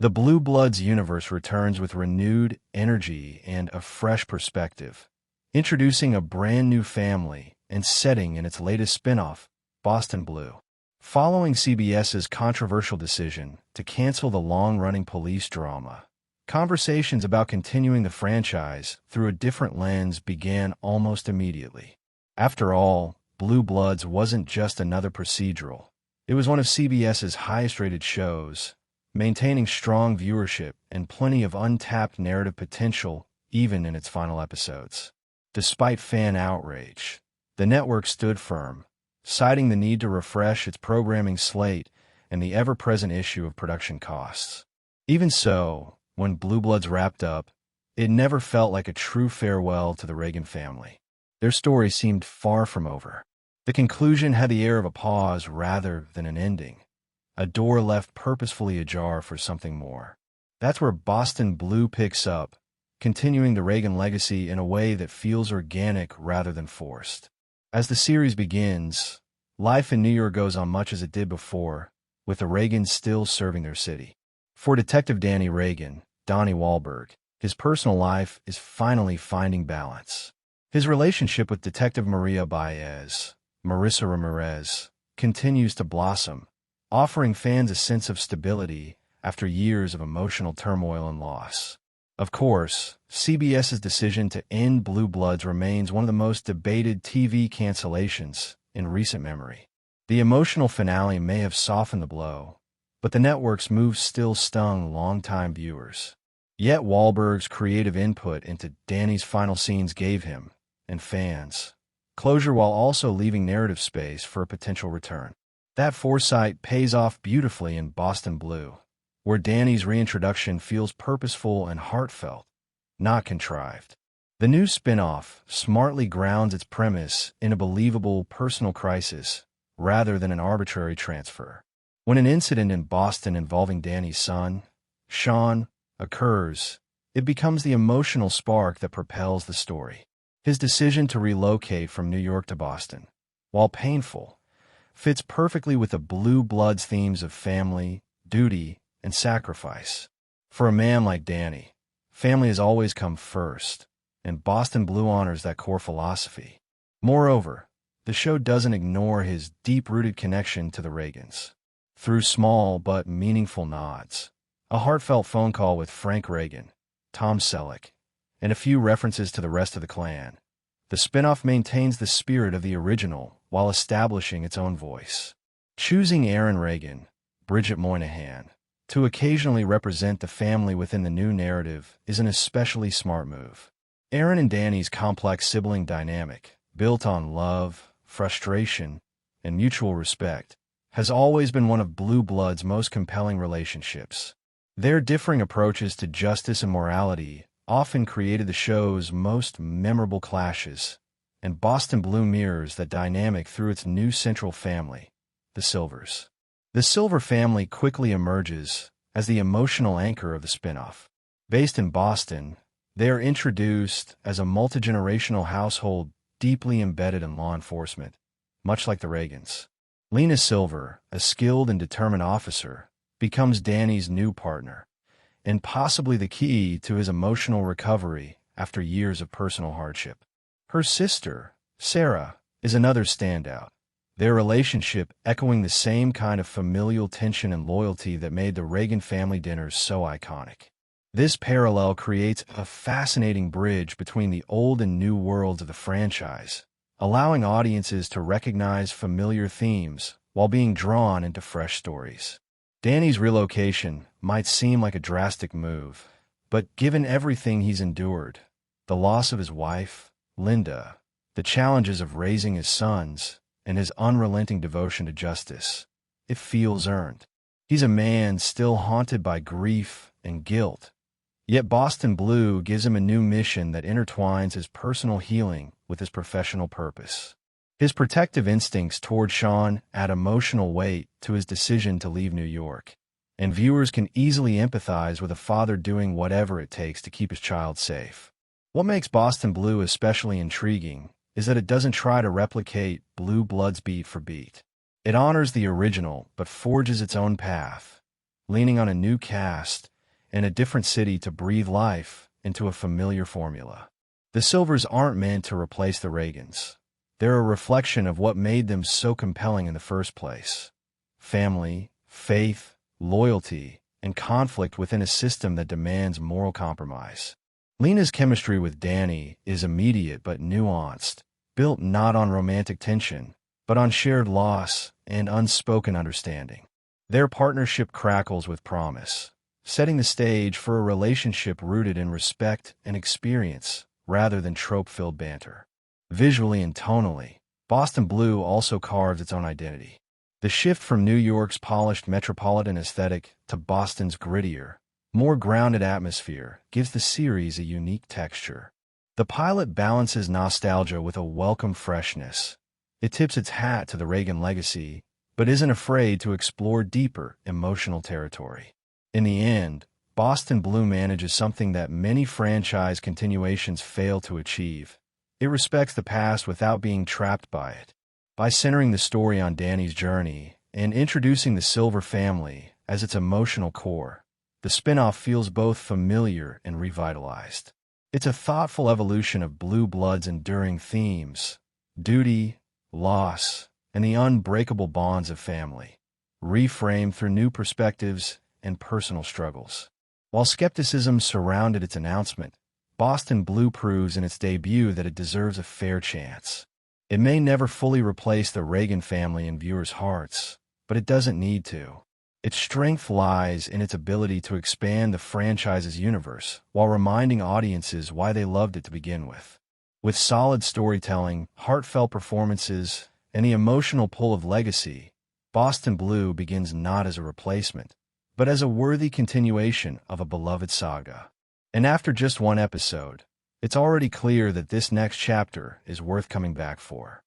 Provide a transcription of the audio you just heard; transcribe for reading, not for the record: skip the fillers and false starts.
The Blue Bloods universe returns with renewed energy and a fresh perspective, introducing a brand new family and setting in its latest spinoff, Boston Blue. Following CBS's controversial decision to cancel the long-running police drama, conversations about continuing the franchise through a different lens began almost immediately. After all, Blue Bloods wasn't just another procedural. It was one of CBS's highest-rated shows, maintaining strong viewership and plenty of untapped narrative potential even in its final episodes. Despite fan outrage, the network stood firm, citing the need to refresh its programming slate and the ever-present issue of production costs. Even so, when Blue Bloods wrapped up, it never felt like a true farewell to the Reagan family. Their story seemed far from over. The conclusion had the air of a pause rather than an ending, a door left purposefully ajar for something more. That's where Boston Blue picks up, continuing the Reagan legacy in a way that feels organic rather than forced. As the series begins, life in New York goes on much as it did before, with the Reagans still serving their city. For Detective Danny Reagan, Donnie Wahlberg, his personal life is finally finding balance. His relationship with Detective Maria Baez, Marissa Ramirez, continues to blossom, offering fans a sense of stability after years of emotional turmoil and loss. Of course, CBS's decision to end Blue Bloods remains one of the most debated TV cancellations in recent memory. The emotional finale may have softened the blow, but the network's move still stung longtime viewers. Yet Wahlberg's creative input into Danny's final scenes gave him, and fans, closure while also leaving narrative space for a potential return. That foresight pays off beautifully in Boston Blue, where Danny's reintroduction feels purposeful and heartfelt, not contrived. The new spin-off smartly grounds its premise in a believable personal crisis rather than an arbitrary transfer. When an incident in Boston involving Danny's son, Sean, occurs, it becomes the emotional spark that propels the story. His decision to relocate from New York to Boston, while painful, fits perfectly with the Blue Bloods themes of family, duty, and sacrifice. For a man like Danny, family has always come first, and Boston Blue honors that core philosophy. Moreover, the show doesn't ignore his deep-rooted connection to the Reagans. Through small but meaningful nods, a heartfelt phone call with Frank Reagan, Tom Selleck, and a few references to the rest of the clan, the spinoff maintains the spirit of the original while establishing its own voice. Choosing Aaron Reagan, Bridget Moynihan, to occasionally represent the family within the new narrative is an especially smart move. Aaron and Danny's complex sibling dynamic, built on love, frustration, and mutual respect, has always been one of Blue Blood's most compelling relationships. Their differing approaches to justice and morality often created the show's most memorable clashes, and Boston Blue mirrors that dynamic through its new central family, the Silvers. The Silver family quickly emerges as the emotional anchor of the spinoff. Based in Boston, they are introduced as a multi-generational household deeply embedded in law enforcement, much like the Reagans. Lena Silver, a skilled and determined officer, becomes Danny's new partner, and possibly the key to his emotional recovery after years of personal hardship. Her sister, Sarah, is another standout, their relationship echoing the same kind of familial tension and loyalty that made the Reagan family dinners so iconic. This parallel creates a fascinating bridge between the old and new worlds of the franchise, allowing audiences to recognize familiar themes while being drawn into fresh stories. Danny's relocation might seem like a drastic move, but given everything he's endured, the loss of his wife, Linda, the challenges of raising his sons, and his unrelenting devotion to justice, it feels earned. He's a man still haunted by grief and guilt, yet Boston Blue gives him a new mission that intertwines his personal healing with his professional purpose. His protective instincts toward Sean add emotional weight to his decision to leave New York, and viewers can easily empathize with a father doing whatever it takes to keep his child safe. What makes Boston Blue especially intriguing is that it doesn't try to replicate Blue Bloods beat for beat. It honors the original but forges its own path, leaning on a new cast and a different city to breathe life into a familiar formula. The Silvers aren't meant to replace the Reagans. They're a reflection of what made them so compelling in the first place: family, faith, loyalty, and conflict within a system that demands moral compromise. Lena's chemistry with Danny is immediate but nuanced, built not on romantic tension, but on shared loss and unspoken understanding. Their partnership crackles with promise, setting the stage for a relationship rooted in respect and experience rather than trope-filled banter. Visually and tonally, Boston Blue also carves its own identity. The shift from New York's polished metropolitan aesthetic to Boston's grittier, more grounded atmosphere gives the series a unique texture. The pilot balances nostalgia with a welcome freshness. It tips its hat to the Reagan legacy, but isn't afraid to explore deeper emotional territory. In the end, Boston Blue manages something that many franchise continuations fail to achieve. It respects the past without being trapped by it. By centering the story on Danny's journey and introducing the Silver family as its emotional core, the spinoff feels both familiar and revitalized. It's a thoughtful evolution of Blue Blood's enduring themes: duty, loss, and the unbreakable bonds of family, reframed through new perspectives and personal struggles. While skepticism surrounded its announcement, Boston Blue proves in its debut that it deserves a fair chance. It may never fully replace the Reagan family in viewers' hearts, but it doesn't need to. Its strength lies in its ability to expand the franchise's universe while reminding audiences why they loved it to begin with. With solid storytelling, heartfelt performances, and the emotional pull of legacy, Boston Blue begins not as a replacement, but as a worthy continuation of a beloved saga. And after just one episode, it's already clear that this next chapter is worth coming back for.